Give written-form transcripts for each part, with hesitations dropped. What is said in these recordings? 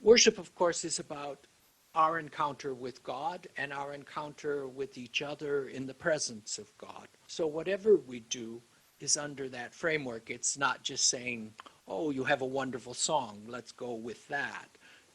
Worship, of course, is about our encounter with God and our encounter with each other in the presence of God. So whatever we do is under that framework. It's not just saying, oh, you have a wonderful song, let's go with that.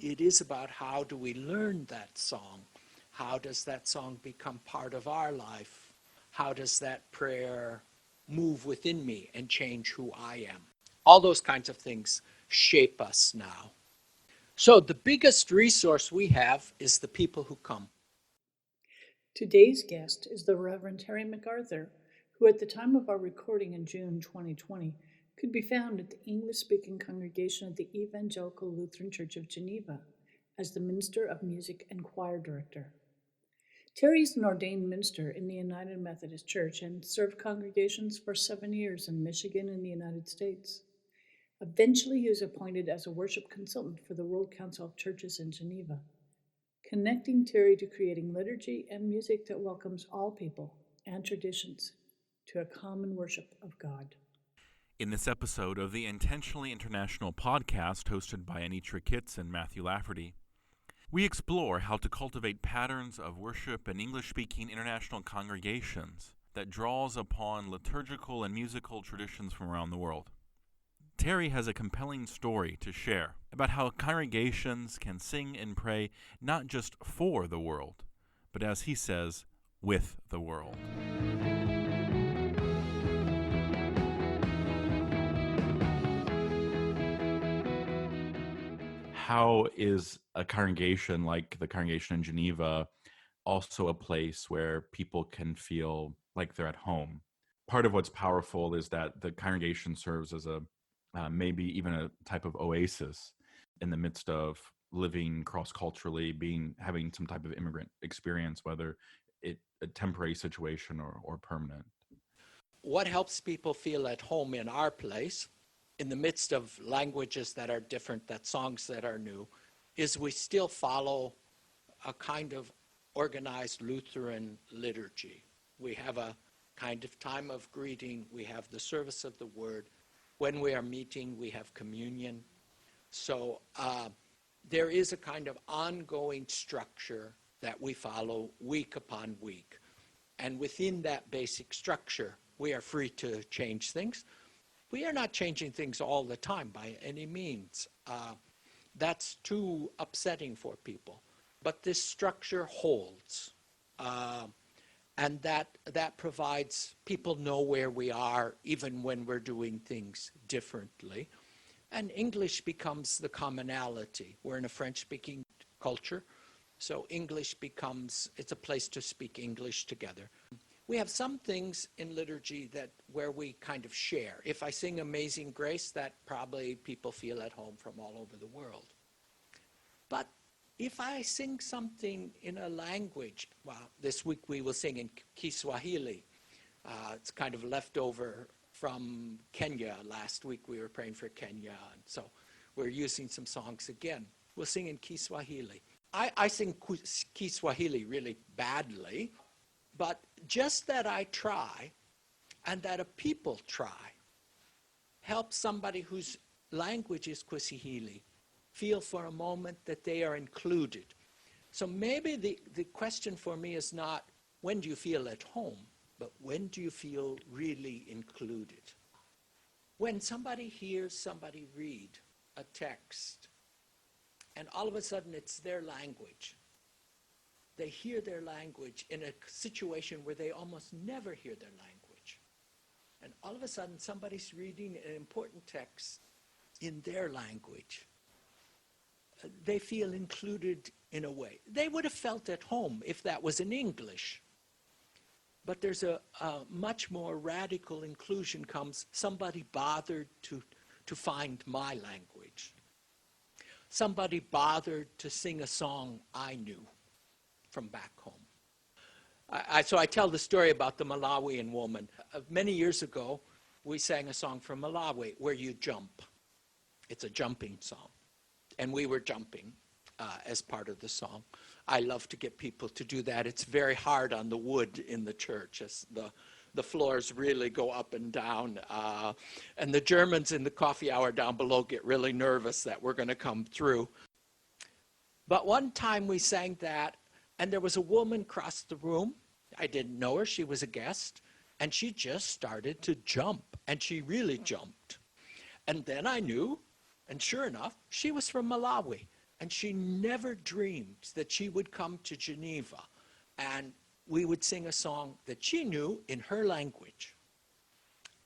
It is about how do we learn that song? How does that song become part of our life? How does that prayer move within me and change who I am? All those kinds of things shape us now. So the biggest resource we have is the people who come. Today's guest is the Reverend Terry MacArthur, who at the time of our recording in June 2020 could be found at the English-speaking congregation of the Evangelical Lutheran Church of Geneva as the Minister of Music and Choir Director. Terry is an ordained minister in the United Methodist Church and served congregations for 7 years in Michigan and the United States. Eventually, he was appointed as a worship consultant for the World Council of Churches in Geneva, connecting Terry to creating liturgy and music that welcomes all people and traditions to a common worship of God. In this episode of the Intentionally International podcast hosted by Anitra and Matthew Laferty, we explore how to cultivate patterns of worship in English-speaking international congregations that draws upon liturgical and musical traditions from around the world. Terry has a compelling story to share about how congregations can sing and pray not just for the world, but as he says, with the world. How is a congregation like the congregation in Geneva also a place where people can feel like they're at home? Part of what's powerful is that the congregation serves as a maybe even a type of oasis in the midst of living cross-culturally, having some type of immigrant experience, whether it a temporary situation or permanent. What helps people feel at home in our place, in the midst of languages that are different, that songs that are new, is we still follow a kind of organized Lutheran liturgy. We have a kind of time of greeting, we have the service of the word. When we are meeting, we have communion. So there is a kind of ongoing structure that we follow week upon week. And within that basic structure, we are free to change things. We are not changing things all the time by any means. That's too upsetting for people. But this structure holds. And that provides people know where we are even when we're doing things differently. And English becomes the commonality. We're in a French-speaking culture, so English becomes, it's a place to speak English together. We have some things in liturgy where we kind of share. If I sing Amazing Grace, that probably people feel at home from all over the world. But if I sing something in a language, well, this week we will sing in Kiswahili. It's kind of leftover from Kenya. Last week we were praying for Kenya, and so we're using some songs again. We'll sing in Kiswahili. I sing Kiswahili really badly, but just that I try and that a people try helps somebody whose language is Kiswahili feel for a moment that they are included. So maybe the question for me is not, when do you feel at home, but when do you feel really included? When somebody hears somebody read a text, and all of a sudden it's their language. They hear their language in a situation where they almost never hear their language. And all of a sudden somebody's reading an important text in their language. They feel included in a way. They would have felt at home if that was in English. But there's a much more radical inclusion comes, somebody bothered to find my language. Somebody bothered to sing a song I knew from back home. So I tell the story about the Malawian woman. Many years ago, we sang a song from Malawi, Where You Jump. It's a jumping song. And we were jumping as part of the song. I love to get people to do that. It's very hard on the wood in the church as the floors really go up and down. And the Germans in the coffee hour down below get really nervous that we're going to come through. But one time we sang that, and there was a woman across the room. I didn't know her. She was a guest. And she just started to jump, and she really jumped. And then I knew, and sure enough, she was from Malawi. And she never dreamed that she would come to Geneva and we would sing a song that she knew in her language.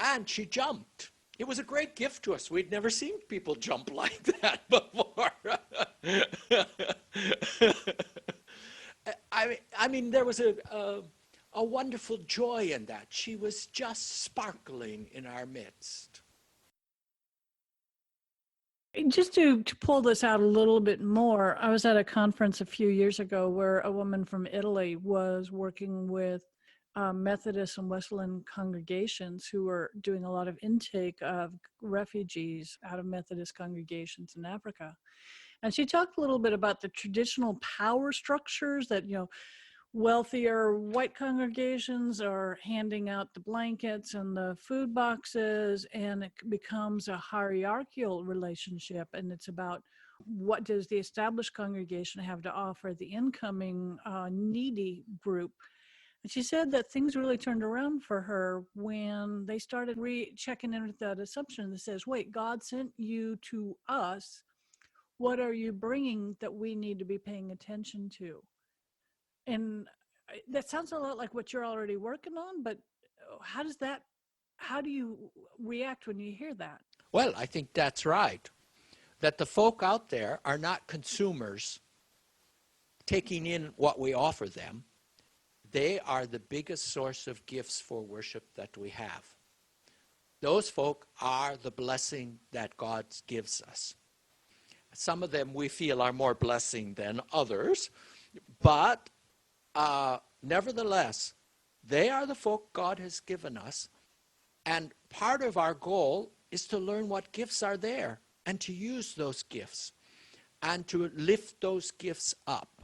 And she jumped. It was a great gift to us. We'd never seen people jump like that before. I mean, there was a wonderful joy in that. She was just sparkling in our midst. Just to pull this out a little bit more, I was at a conference a few years ago where a woman from Italy was working with Methodist and Wesleyan congregations who were doing a lot of intake of refugees out of Methodist congregations in Africa. And she talked a little bit about the traditional power structures that, wealthier white congregations are handing out the blankets and the food boxes, and it becomes a hierarchical relationship. And it's about what does the established congregation have to offer the incoming needy group. And she said that things really turned around for her when they started checking in with that assumption that says, wait, God sent you to us. What are you bringing that we need to be paying attention to? And that sounds a lot like what you're already working on, but how do you react when you hear that? Well, I think that's right. That the folk out there are not consumers taking in what we offer them. They are the biggest source of gifts for worship that we have. Those folk are the blessing that God gives us. Some of them we feel are more blessing than others, but nevertheless, they are the folk God has given us. And part of our goal is to learn what gifts are there and to use those gifts and to lift those gifts up.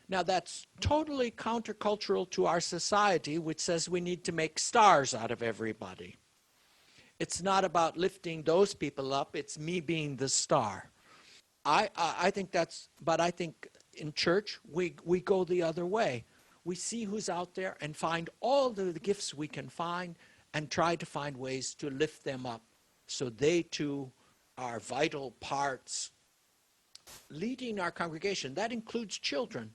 Now, that's totally countercultural to our society, which says we need to make stars out of everybody. It's not about lifting those people up. It's me being the star. I think but I think in church, we go the other way. We see who's out there and find all the gifts we can find and try to find ways to lift them up so they too are vital parts leading our congregation. That includes children.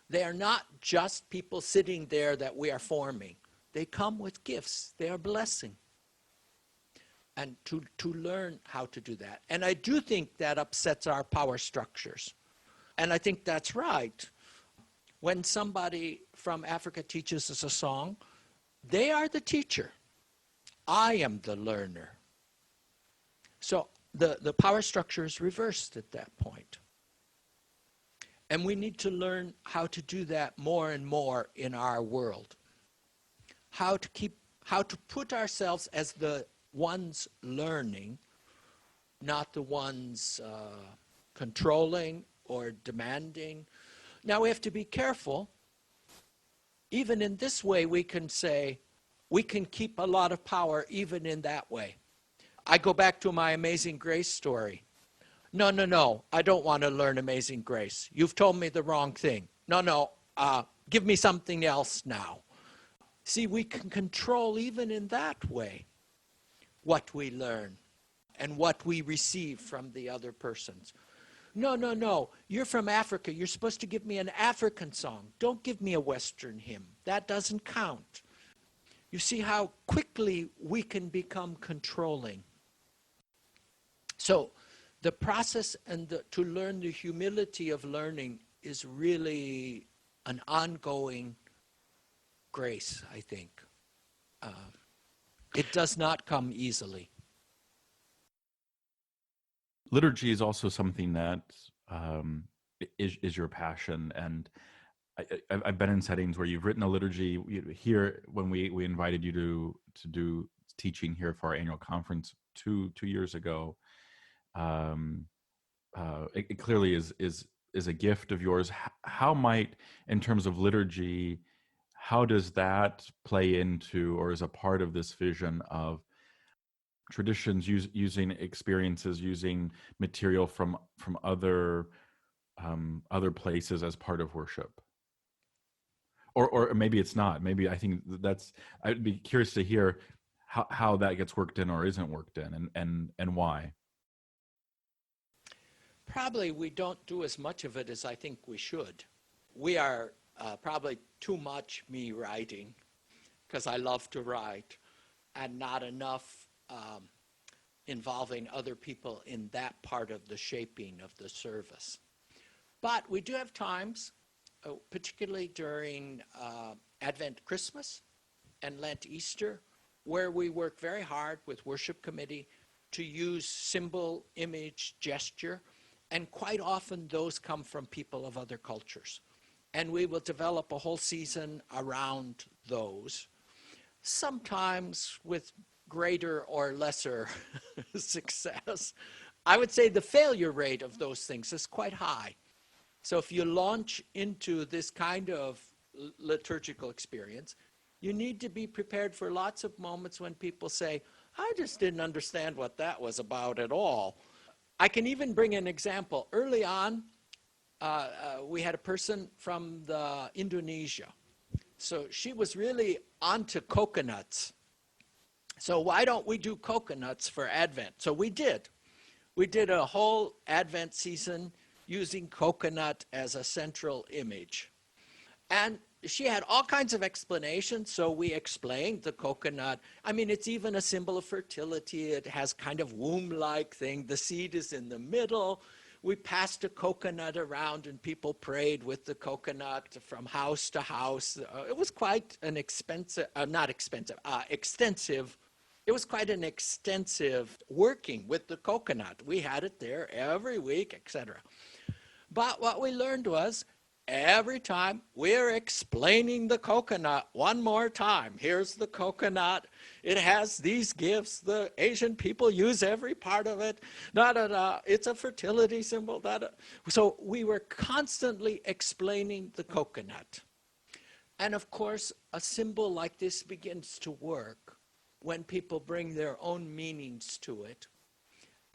They are not just people sitting there that we are forming. They come with gifts. They are blessing. And to learn how to do that. And I do think that upsets our power structures. And I think that's right. When somebody from Africa teaches us a song, they are the teacher. I am the learner. So the power structure is reversed at that point. And we need to learn how to do that more and more in our world. How to put ourselves as the ones learning, not the ones controlling or demanding. Now we have to be careful. Even in this way, we can say, we can keep a lot of power even in that way. I go back to my Amazing Grace story. No, I don't want to learn Amazing Grace. You've told me the wrong thing. No, give me something else now. See, we can control even in that way what we learn and what we receive from the other persons. No, you're from Africa. You're supposed to give me an African song. Don't give me a Western hymn. That doesn't count. You see how quickly we can become controlling. So the process and to learn the humility of learning is really an ongoing grace, I think. It does not come easily. Liturgy is also something that is your passion, and I've been in settings where you've written a liturgy. Here, when we invited you to do teaching here for our annual conference two years ago, it clearly is a gift of yours. How might, in terms of liturgy, how does that play into or is a part of this vision of traditions, using experiences, using material from other other places as part of worship. Or maybe it's not. Maybe I think that's. I'd be curious to hear how that gets worked in or isn't worked in, and why. Probably we don't do as much of it as I think we should. We are probably too much me writing, because I love to write, and not enough involving other people in that part of the shaping of the service. But we do have times, particularly during Advent Christmas and Lent Easter, where we work very hard with worship committee to use symbol, image, gesture, and quite often those come from people of other cultures. And we will develop a whole season around those, sometimes with greater or lesser success. I would say the failure rate of those things is quite high. So if you launch into this kind of liturgical experience, you need to be prepared for lots of moments when people say, I just didn't understand what that was about at all. I can even bring an example. Early on, we had a person from Indonesia. So she was really onto coconuts. So why don't we do coconuts for Advent? So we did. We did a whole Advent season using coconut as a central image. And she had all kinds of explanations, so we explained the coconut. I mean, it's even a symbol of fertility. It has kind of womb-like thing. The seed is in the middle. We passed a coconut around, and people prayed with the coconut from house to house. It was quite an extensive. It was quite an extensive working with the coconut. We had it there every week, etc. But what we learned was, every time we're explaining the coconut one more time. Here's the coconut. It has these gifts. The Asian people use every part of it. It's a fertility symbol. So we were constantly explaining the coconut. And of course, a symbol like this begins to work when people bring their own meanings to it.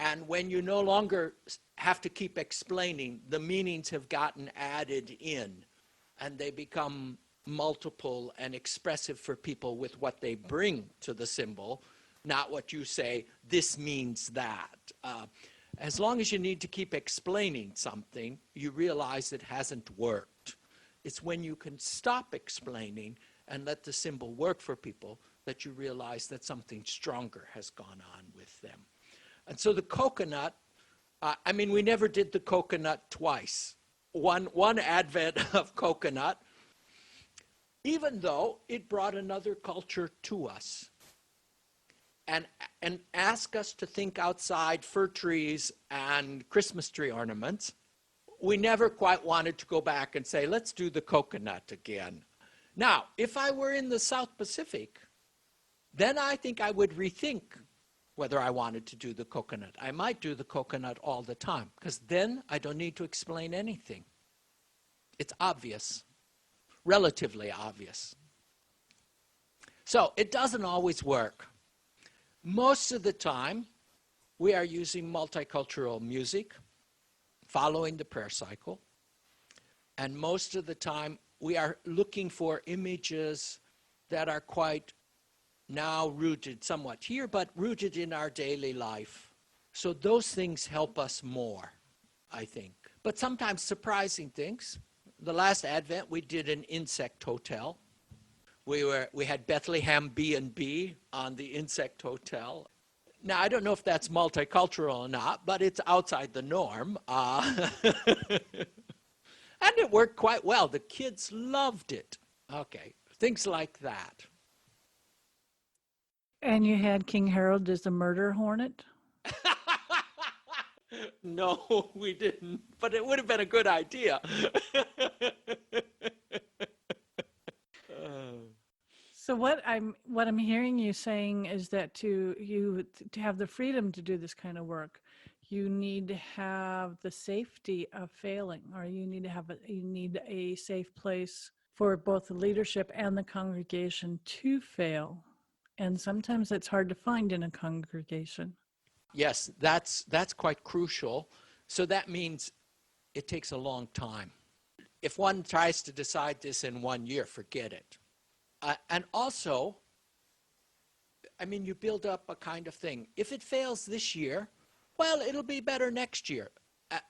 And when you no longer have to keep explaining, the meanings have gotten added in, and they become multiple and expressive for people with what they bring to the symbol, not what you say, this means that. As long as you need to keep explaining something, you realize it hasn't worked. It's when you can stop explaining and let the symbol work for people that you realize that something stronger has gone on with them. And so the coconut, we never did the coconut twice. One Advent of coconut, even though it brought another culture to us and asked us to think outside fir trees and Christmas tree ornaments. We never quite wanted to go back and say, let's do the coconut again. Now, if I were in the South Pacific, then I think I would rethink whether I wanted to do the coconut. I might do the coconut all the time, because then I don't need to explain anything. It's obvious, relatively obvious. So it doesn't always work. Most of the time, we are using multicultural music, following the prayer cycle. And most of the time, we are looking for images that are quite now rooted somewhat here, but rooted in our daily life. So those things help us more, I think. But sometimes surprising things. The last Advent, we did an insect hotel. We had Bethlehem B&B on the insect hotel. Now, I don't know if that's multicultural or not, but it's outside the norm. And it worked quite well. The kids loved it. Okay, things like that. And you had King Harold as the murder hornet? No, we didn't, but it would have been a good idea. So what I'm hearing you saying is that to have the freedom to do this kind of work, you need to have the safety of failing, or you need a safe place for both the leadership and the congregation to fail And sometimes it's hard to find in a congregation. Yes, that's quite crucial. So that means it takes a long time. If one tries to decide this in 1 year, forget it. And also, I mean, you build up a kind of thing. If it fails this year, well, it'll be better next year.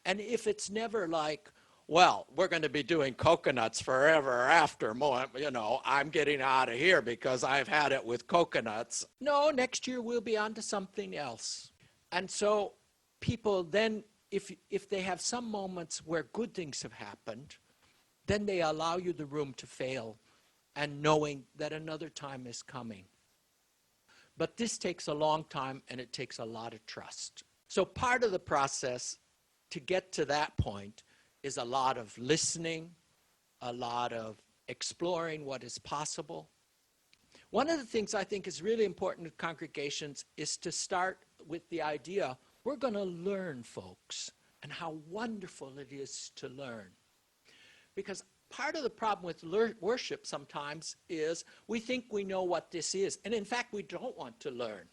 And if it's never like, well, we're going to be doing coconuts forever after, I'm getting out of here because I've had it with coconuts. No, next year we'll be on to something else. And so people then, if they have some moments where good things have happened, then they allow you the room to fail and knowing that another time is coming. But this takes a long time and it takes a lot of trust. So part of the process to get to that point is a lot of listening, a lot of exploring what is possible. One of the things I think is really important in congregations is to start with the idea, we're going to learn, folks, and how wonderful it is to learn. Because part of the problem with worship sometimes is we think we know what this is. And in fact, we don't want to learn.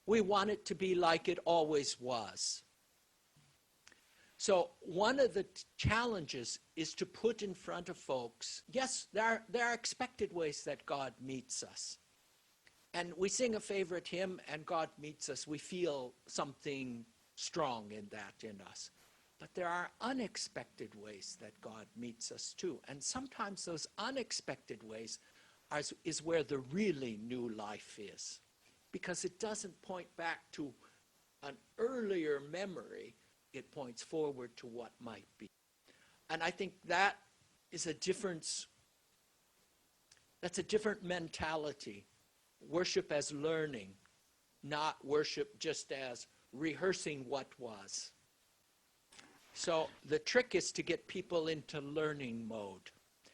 We want it to be like it always was. So one of the challenges is to put in front of folks, yes, there are expected ways that God meets us. And we sing a favorite hymn and God meets us. We feel something strong in that in us. But there are unexpected ways that God meets us too. And sometimes those unexpected ways is where the really new life is. Because it doesn't point back to an earlier memory. It points forward to what might be. And I think that is a difference. That's a different mentality. Worship as learning, not worship just as rehearsing what was. So the trick is to get people into learning mode.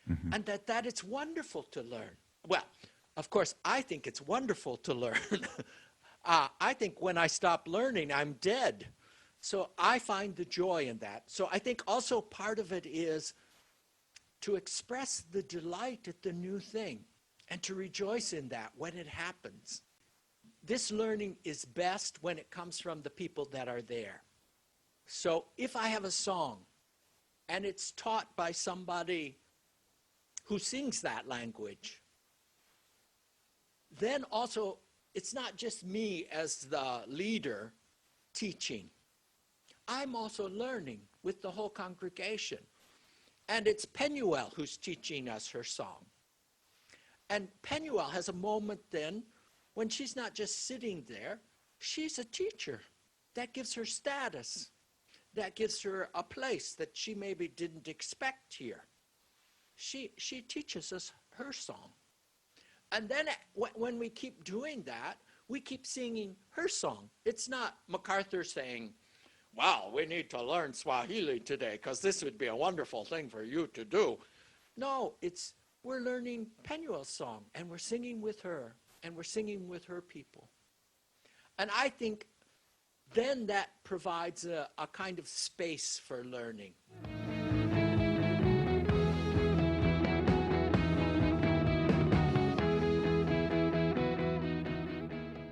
Mm-hmm. And that it's wonderful to learn. Well, of course, I think it's wonderful to learn. I think when I stop learning, I'm dead. So I find the joy in that. So I think also part of it is to express the delight at the new thing and to rejoice in that when it happens. This learning is best when it comes from the people that are there. So if I have a song and it's taught by somebody who sings that language, then also it's not just me as the leader teaching. I'm also learning with the whole congregation. And it's Penuel who's teaching us her song. And Penuel has a moment then when she's not just sitting there, she's a teacher. That gives her status. That gives her a place that she maybe didn't expect here. She teaches us her song. And then when we keep doing that, we keep singing her song. It's not MacArthur saying, wow, we need to learn Swahili today because this would be a wonderful thing for you to do. No, we're learning Penuel's song and we're singing with her and we're singing with her people. And I think then that provides a kind of space for learning.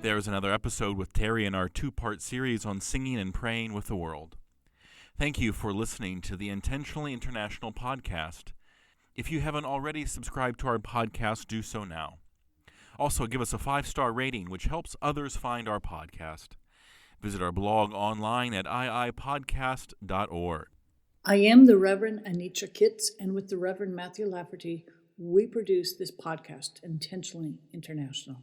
There's another episode with Terry in our two-part series on singing and praying with the world. Thank you for listening to the Intentionally International podcast. If you haven't already subscribed to our podcast, do so now. Also, give us a 5-star rating, which helps others find our podcast. Visit our blog online at iipodcast.org. I am the Reverend Anitra Kitts, and with the Reverend Matthew Laferty, we produce this podcast, Intentionally International.